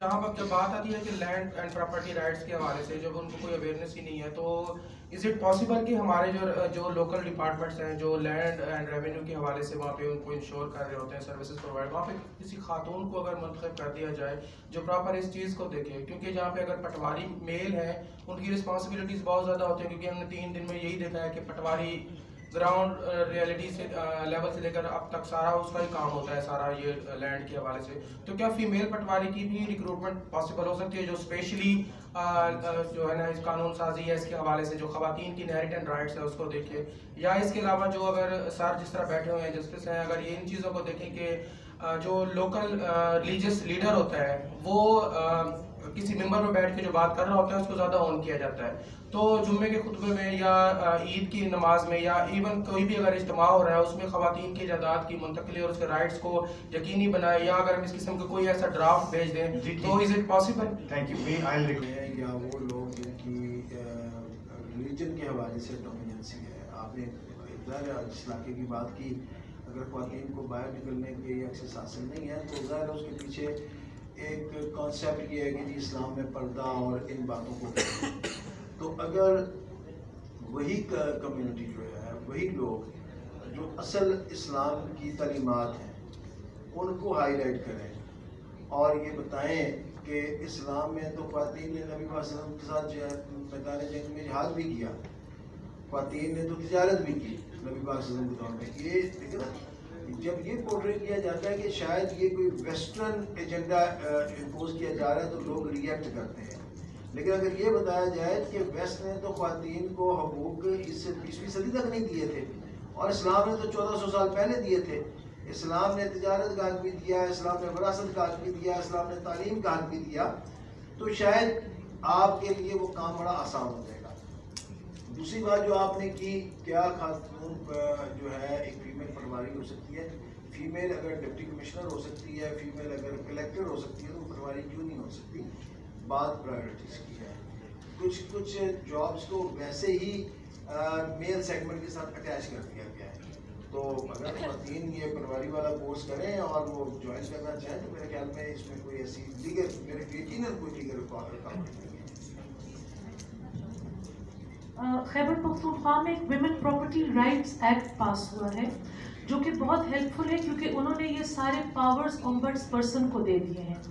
جہاں پر جب بات آتی ہے کہ لینڈ اینڈ پراپرٹی رائٹس کے حوالے سے جب ان کو کوئی اویئرنیس ہی نہیں ہے تو از اٹ پاسبل کہ ہمارے جو لوکل ڈپارٹمنٹس ہیں جو لینڈ اینڈ ریونیو کے حوالے سے وہاں پہ ان کو انشور کر رہے ہوتے ہیں سروسز پرووائڈ وہاں پہ کسی خاتون کو اگر منتخب کر دیا جائے جو پراپر اس چیز کو دیکھے، کیونکہ جہاں پہ اگر پٹواری میل ہے ان کی رسپانسبلٹیز بہت زیادہ ہوتی ہیں، کیونکہ ہم نے 3 دن میں یہی دیکھا ہے کہ پٹواری گراؤنڈ ریئلٹی سے لیول سے لے کر اب تک سارا اس کا ہی کام ہوتا ہے سارا یہ لینڈ کے حوالے سے. تو کیا فیمیل پٹواری کی بھی ریکروٹمنٹ پاسبل ہو سکتی ہے جو اسپیشلی جو ہے نا اس قانون سازی ہے اس کے حوالے سے جو خواتین کی انہیریٹنٹ رائٹس ہے اس کو دیکھے، یا اس کے علاوہ جو اگر سر جس طرح بیٹھے ہوئے ہیں جسٹس ہیں اگر یہ ان چیزوں کو دیکھیں کہ جو لوکل ریلیجیس لیڈر ہوتا ہے وہ کسی ممبر میں بیٹھ کے جو بات کر رہا ہوتا ہے اس کو زیادہ آن کیا جاتا ہے، تو جمعے کے خطبے میں یا عید کی نماز میں یا ایون کوئی بھی اگر اجتماع ہو رہا ہے اس میں خواتین کی جائیداد کی منتقلی اور اس کے رائٹس کو یقینی بنائے، یا اگر ہم اس قسم کا کوئی ایسا ڈرافٹ بھیج دیں تو is it possible? Thank you. یا وہ لوگ جن کی ریلیجن کے حوالے سے ڈومیننسی ہے، آپ نے ظاہر جس علاقے کی بات کی، اگر خواتین کو باہر نکلنے کے ایکسیس حاصل نہیں ہے تو ظاہر اس کے پیچھے ایک کانسیپٹ یہ ہے کہ جی اسلام میں پردہ اور ان باتوں کو تو اگر وہی کمیونٹی جو ہے وہی لوگ جو اصل اسلام کی تعلیمات ہیں ان کو ہائی لائٹ کریں اور یہ بتائیں کہ اسلام میں تو خواتین نے نبی صلی اللہ علیہ وسلم کے ساتھ میدان جنگ میں جہاد بھی کیا، خواتین نے تو تجارت بھی کی نبی صلی اللہ علیہ وسلم کے دور میں. یہ جب یہ پورٹریٹ کیا جاتا ہے کہ شاید یہ کوئی ویسٹرن ایجنڈا امپوز کیا جا رہا ہے تو لوگ ریئیکٹ کرتے ہیں، لیکن اگر یہ بتایا جائے کہ ویسٹ نے تو خواتین کو حقوق اس سے 20ویں صدی تک نہیں دیے تھے اور اسلام نے تو 1400 سال پہلے دیے تھے، اسلام نے تجارت کا حق بھی دیا، اسلام نے وراثت کا حق بھی دیا، اسلام نے تعلیم کا حق بھی دیا، تو شاید آپ کے لیے وہ کام بڑا آسان ہو جائے گا. دوسری بات جو آپ نے کی، کیا خاتون جو ہے ایک فیمیل پٹواری ہو سکتی ہے؟ فیمیل اگر ڈپٹی کمشنر ہو سکتی ہے، فیمیل اگر کلیکٹر ہو سکتی ہے تو پٹواری کیوں نہیں ہو سکتی؟ بات پرائیورٹیز کی ہے. کچھ جابس کو ویسے ہی میل سیگمنٹ کے ساتھ اٹیچ کر دیا گیا ہے، تو اگر خواتین یہ پٹواری والا کورس کریں اور وہ جوائن کرنا چاہیں تو میرے خیال میں اس میں کوئی ایسی لیگل میرے یقیناً کوئی لیگل رکاوٹ نہیں ہے. خیبر پختونخوا میں ایک ویمن پراپرٹی رائٹس ایکٹ پاس ہوا ہے جو کہ بہت ہیلپ فل ہے، کیونکہ انہوں نے یہ سارے پاورز اومبڈس پرسن کو دے دیے ہیں.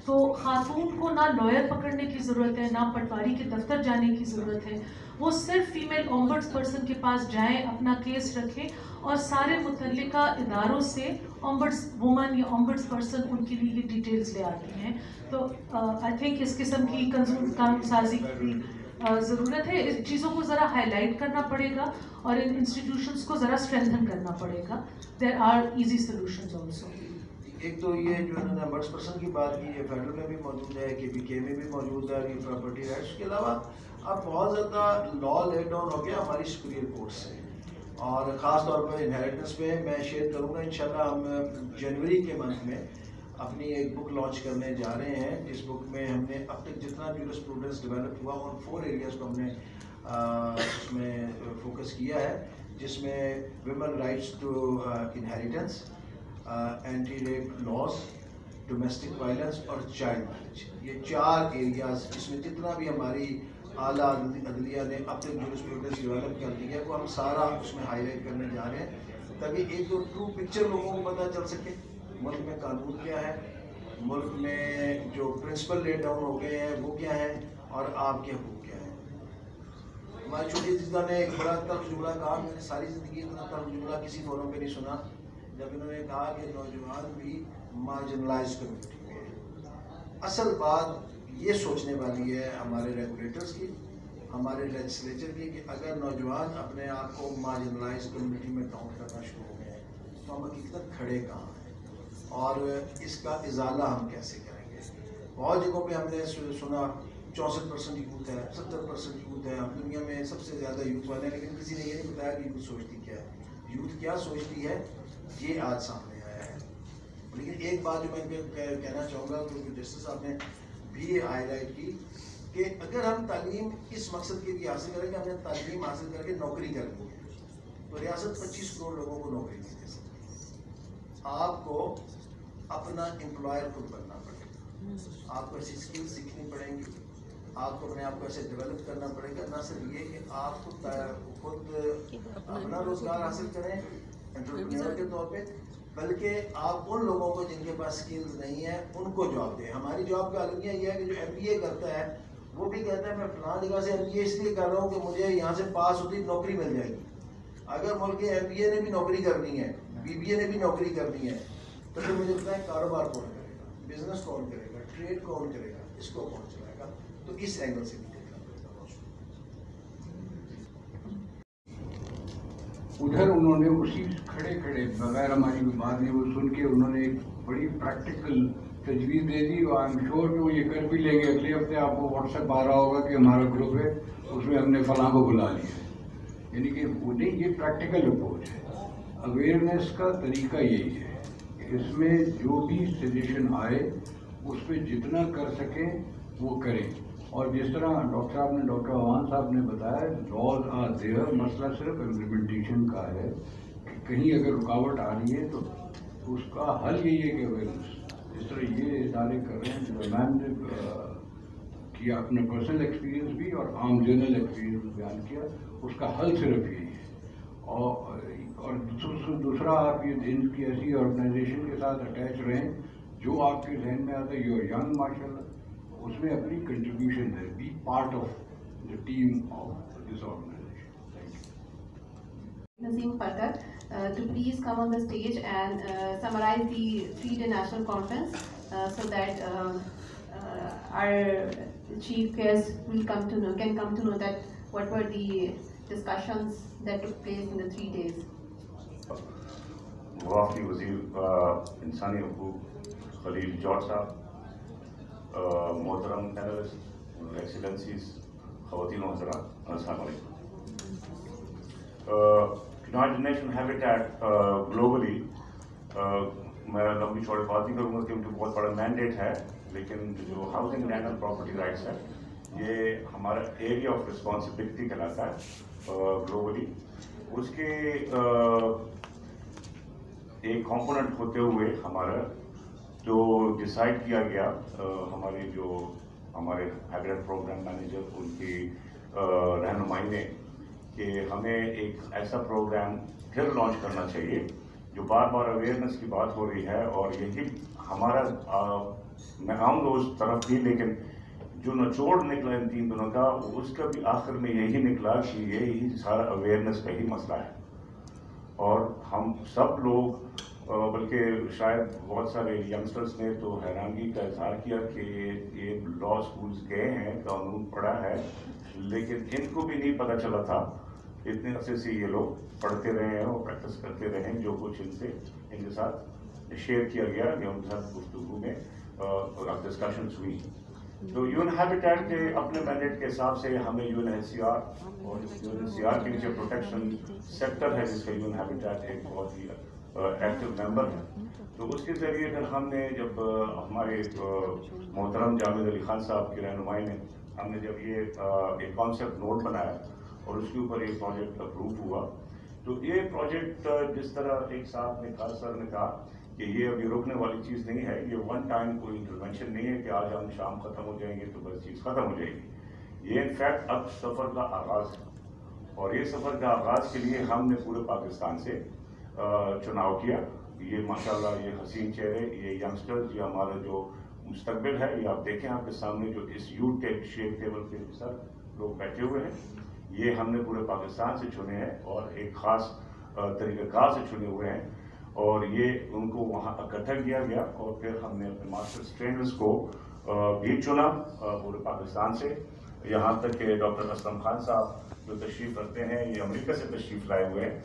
تو خاتون کو نہ لائر پکڑنے کی ضرورت ہے، نہ پٹواری کے دفتر جانے کی ضرورت ہے، وہ صرف فیمیل اومبڈس پرسن کے پاس جائیں، اپنا کیس رکھیں اور سارے متعلقہ اداروں سے اومبڈس وومن یا اومبڈس پرسن ان کے لیے یہ ڈیٹیلز لے آتی ہیں. تو آئی تھنک اس قسم کی قانون سازی کی ضرورت ہے. اس چیزوں کو ذرا ہائی لائٹ کرنا پڑے گا اور ان انسٹیٹیوشنس کو ذرا اسٹرینتھن کرنا پڑے گا. There are easy solutions also. ایک تو یہ جو انہوں نے نمبرس پرسن کی بات کی، یہ فیڈرل میں بھی موجود ہے، KPK میں بھی موجود ہے، یہ پراپرٹی رائٹس کے علاوہ اب بہت زیادہ لا لے ڈاؤن ہو گیا ہماری سپیریئر کورٹ سے، اور خاص طور پر انہیریٹنس پہ میں شیئر کروں گا. انشاءاللہ ہم جنوری کے منتھ میں اپنی ایک بک لانچ کرنے جا رہے ہیں، جس بک میں ہم نے اب تک جتنا جورسپروڈنس ڈیولپ ہوا ان 4 ایریاز کو ہم نے اس میں فوکس کیا ہے، جس میں women rights to inheritance, anti rape laws, domestic violence اور چائلڈ میرج. یہ 4 ایریاز اس میں جتنا بھی ہماری اعلیٰ عدلیہ نے اب تک جورسپروڈنس ڈیولپ کر دی ہے وہ ہم سارا اس میں ہائی لائٹ کرنے جا رہے ہیں، تاکہ ایک تو ٹرو پکچر لوگوں کو پتہ چل سکے ملک میں قانون کیا ہے، ملک میں جو پرنسپل لے ڈاؤن ہو گئے ہیں وہ کیا ہیں اور آپ کے حقوق کیا ہیں. ہماری چھوٹی عزیزہ نے ایک بڑا تلخ جملہ کہا، میں نے ساری زندگی اتنا تلخ جملہ کسی فورم پہ نہیں سنا، جب انہوں نے کہا کہ نوجوان بھی مارجنلائز کمیونٹی میں ہیں. اصل بات یہ سوچنے والی ہے ہمارے ریگولیٹرز کی، ہمارے لیجسلیچر کی، کہ اگر نوجوان اپنے آپ کو مارجنلائز کمیونٹی میں کاؤنٹ کرنا شروع ہو گئے ہیں تو ہم حقیقت کھڑے کہاں ہیں اور اس کا ازالہ ہم کیسے کریں گے. بہت جگہوں پہ ہم نے سنا 64% یوتھ ہے، 70% یوتھ ہے، ہم دنیا میں سب سے زیادہ یوتھ والے ہیں، لیکن کسی نے یہ نہیں بتایا کہ یوتھ سوچتی کیا ہے، یوتھ کیا سوچتی ہے، یہ آج سامنے آیا ہے. لیکن ایک بات جو میں کہنا چاہوں گا کیونکہ جسٹس صاحب نے بھی ہائی لائٹ کی کہ اگر ہم تعلیم اس مقصد کے لیے حاصل کریں کہ ہم نے تعلیم حاصل کر کے نوکری کرنی ہے تو ریاست 25 کروڑ لوگوں کو نوکری نہیں دے سکتی. آپ کو اپنا امپلائر خود بننا پڑے گا. آپ کو ایسی اسکل سیکھنی پڑیں گی, آپ کو اپنے آپ کو ایسے ڈیولپ کرنا پڑے گا, نہ صرف یہ کہ آپ خود اپنا روزگار حاصل کریں انٹرپرینور کے طور پہ, بلکہ آپ ان لوگوں کو جن کے پاس اسکلز نہیں ہیں ان کو جاب دیں. ہماری جاب کا المیہ یہ ہے کہ جو MBA کرتا ہے وہ بھی کہتا ہے میں فلاں جگہ سے MBA اس لیے کر رہا ہوں کہ مجھے یہاں سے پاس ہوتی نوکری مل جائے گی. اگر ملک کے MBA نے بھی نوکری کرنی ہے, BBA نے بھی نوکری کرنی ہے, تو پھر مجھے پتا ہے کاروبار کون کرے گا, بزنس کون کرے گا, ٹریڈ کون کرے گا, اس کو کون چلائے گا. تو اس اینگل سے بھی دیکھنا پڑے گا. ادھر انہوں نے اسی کھڑے کھڑے بغیر ہماری بات نہیں وہ سن کے انہوں نے ایک بڑی پریکٹیکل تجویز دے دی, اور آئی ایم شیور کہ وہ یہ کر بھی لیں گے. اگلے ہفتے آپ کو واٹس ایپ آ رہا ہوگا کہ ہمارا گروپ ہے اس میں ہم نے فلاں کو بلا لیا ہے. یعنی کہ نہیں, یہ پریکٹیکل اپروچ ہے. اویئرنیس کا طریقہ یہی ہے کہ اس میں جو بھی سجیشن آئے اس پہ جتنا کر سکیں وہ کریں. اور جس طرح ڈاکٹر عوان صاحب نے بتایا, لاز آر دیئر, مسئلہ صرف امپلیمنٹیشن کا ہے کہ کہیں اگر رکاوٹ آ رہی ہے تو اس کا حل یہی ہے کہ اویئرنیس. جس طرح یہ ادارے کر رہے ہیں, جو میم نے کیا اپنا پرسنل ایکسپیرینس بھی اور عام جنرل ایکسپیرینس بیان کیا, اس کا حل صرف یہی ہے. اور دوسرا آپ یہ ان کی ایسی آرگنائزیشن کے ساتھ اٹیچ رہیں جو آپ کے ذہن میں آتا ہے یو آر ینگ ماشاء اللہ, اس میں اپنی کنٹریبیوشن ہے, be part of the team of this organisation. Thank you. Naseem Khattar to please come on the stage and summarize the 3-day national conference so that our chief guests will can come to know that what were the discussions that took place in the 3 days. وفاقی وزیر انسانی حقوق خلیل جوہر صاحب, محترم panellist, ایکسیلنسیز, خواتین و حضرات, السلام علیکم. یونائٹڈ نیشن ہیبیٹیٹ گلوبلی, میں لمبی چوڑی بات نہیں کروں گا کیونکہ بہت بڑا مینڈیٹ ہے, لیکن جو ہاؤسنگ اینڈ پراپرٹی رائٹس ہے یہ ہمارا ایریا آف رسپانسبلٹی کہلاتا ہے گلوبلی. اس کے ایک کمپوننٹ ہوتے ہوئے ہمارا جو ڈیسائیڈ کیا گیا, ہمارے ہیبیٹیٹ پروگرام مینیجر ان کی رہنمائی میں, کہ ہمیں ایک ایسا پروگرام پھر لانچ کرنا چاہیے جو بار بار اویئرنیس کی بات ہو رہی ہے. اور یہی ہمارا, میں آؤں گا اس طرف بھی, لیکن جو نچوڑ نکلا ان 3 دنوں کا, اس کا بھی آخر میں یہی نکلا کہ یہی سارا اویئرنیس کا ہی مسئلہ ہے. اور ہم سب لوگ, بلکہ شاید بہت سارے ینگسٹرس نے تو حیرانگی کا اظہار کیا کہ یہ لا اسکولس گئے ہیں, قانون پڑھا ہے, لیکن ان کو بھی نہیں پتہ چلا تھا. اتنے عرصے سے یہ لوگ پڑھتے رہے ہیں اور پریکٹس کرتے رہے ہیں جو کچھ ان کے ساتھ شیئر کیا گیا یا ان کے ساتھ گفتگو میں ڈسکشنس ہوئی. تو یون ہیبیٹیٹ کے اپنے مینڈیٹ کے حساب سے ہمیں UNHCR اور UNHCR کے نیچے پروٹیکشن سیکٹر ہے جس کا یون ہیبیٹیٹ ایک بہت ہی ایکٹیو ممبر ہے. تو اس کے ذریعے پھر ہم نے جب ہمارے محترم جاوید علی خان صاحب کی رہنمائی میں ہم نے جب یہ ایک کانسیپٹ نوٹ بنایا اور اس کے اوپر ایک پروجیکٹ اپروو ہوا, تو یہ پروجیکٹ جس طرح ایک صاحب نے خالد سر نے کہا کہ یہ ابھی رکنے والی چیز نہیں ہے, یہ ون ٹائم کوئی انٹرونشن نہیں ہے کہ آج ہم شام ختم ہو جائیں گے تو بس چیز ختم ہو جائے گی. یہ انفیکٹ اب سفر کا آغاز ہے, اور یہ سفر کا آغاز کے لیے ہم نے پورے پاکستان سے چناؤ کیا. یہ ماشاءاللہ یہ حسین چہرے, یہ ینگسٹرز, یہ ہمارا جو مستقبل ہے, یہ آپ دیکھیں آپ کے سامنے جو اس یوتھ شیپ ٹیبل کے سر لوگ بیٹھے ہوئے ہیں, یہ ہم نے پورے پاکستان سے چنے ہیں اور ایک خاص طریقہ کار سے چنے ہوئے ہیں. اور یہ ان کو وہاں اکٹھا کیا گیا, اور پھر ہم نے اپنے ماسٹرز ٹرینرز کو بھی چنا پورے پاکستان سے. یہاں تک کہ ڈاکٹر اسلم خان صاحب جو تشریف رکھتے ہیں, یہ امریکہ سے تشریف لائے ہوئے ہیں.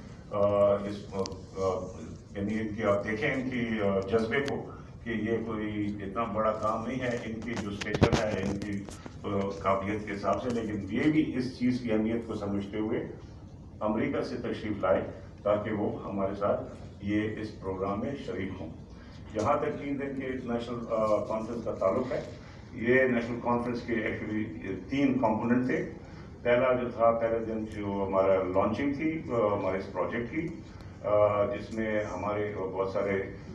یعنی ان کی آپ دیکھیں ان کی جذبے کو کہ یہ کوئی اتنا بڑا کام نہیں ہے, ان کی جو اسٹیچر ہے ان کی قابلیت کے حساب سے, لیکن یہ بھی اس چیز کی اہمیت کو سمجھتے ہوئے امریکہ سے تشریف لائے تاکہ وہ ہمارے ساتھ یہ اس پروگرام میں شریک ہوں. جہاں تک 3 دن کے نیشنل کانفرنس کا تعلق ہے, یہ نیشنل کانفرنس کے ایکچولی 3 کمپوننٹ تھے. پہلا جو تھا, پہلے دن جو ہمارا لانچنگ تھی ہمارے اس پروجیکٹ کی, جس میں ہمارے بہت سارے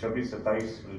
26-27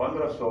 1500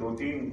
2-3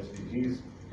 SDGs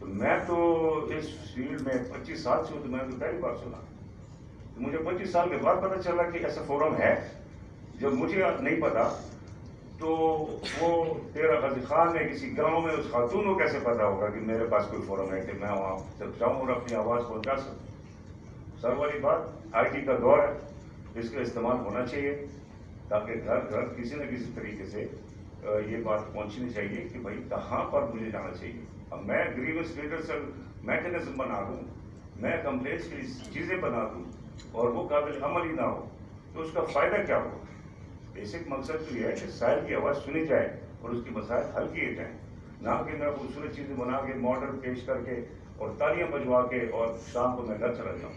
تو میں تو اس فیلڈ میں 25 سال سے ہوں، تو میں تو پہلی بار سنا. تو مجھے 25 سال کے بعد پتہ چلا کہ ایسا فورم ہے. جب مجھے نہیں پتا تو وہ تیرا غازی خان نے کسی گاؤں میں اس خاتون کو کیسے پتا ہوگا کہ میرے پاس کوئی فورم ہے کہ میں وہاں جب جاؤں اور اپنی آواز پہنچا سکوں. سر والی بات آئی ٹی کا دور ہے، اس کا استعمال ہونا چاہیے تاکہ گھر گھر کسی نہ کسی طریقے سے یہ بات پہنچنی چاہیے کہ بھائی کہاں پر مجھے جانا چاہیے. اب میں گریونس ریڈرسل میکنزم بنا دوں، میں کمپلینس کی چیزیں بنا دوں اور وہ قابل عمل ہی نہ ہو تو اس کا فائدہ کیا ہوگا. بیسک مقصد تو یہ ہے کہ سائل کی آواز سنی جائے اور اس کی مسائل حل کیے جائیں، نہ کہ میں خوبصورت چیزیں بنا کے ماڈل پیش کر کے اور تالیاں بجوا کے اور شام کو میں گھر چلا جاؤں.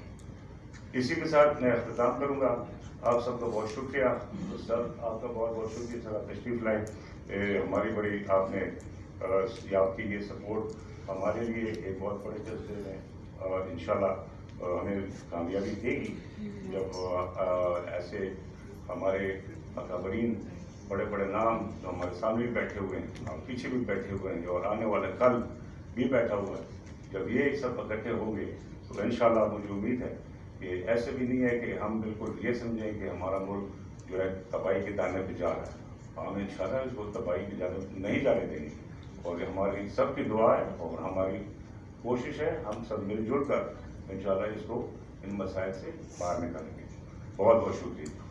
اسی کے ساتھ میں اختتام کروں گا. آپ سب کا بہت شکریہ. سر آپ کا بہت بہت شکریہ سر، آپ تشریف لائے. ہماری بڑی آپ نے آپ کی یہ سپورٹ ہمارے لیے ایک بہت بڑے جذبے میں اور انشاءاللہ ہمیں کامیابی دے گی جب ایسے ہمارے اکابرین بڑے بڑے نام جو ہمارے سامنے بھی بیٹھے ہوئے ہیں اور پیچھے بھی بیٹھے ہوئے ہیں اور آنے والے کل بھی بیٹھا ہوا ہے، جب یہ سب اکٹھے ہوں گے تو انشاءاللہ مجھے امید ہے کہ ایسے بھی نہیں ہے کہ ہم بالکل یہ سمجھیں کہ ہمارا ملک جو ہے تباہی کی جانب پہ جا رہا ہے. ہم انشاءاللہ اس کو تباہی کی جانب نہیں جانے دیں گے اور یہ ہماری سب کی دعا ہے اور ہماری کوشش ہے. ہم سب مل جل کر انشاءاللہ اس کو ان مسائل سے باہر نکالیں گے. بہت بہت شکریہ.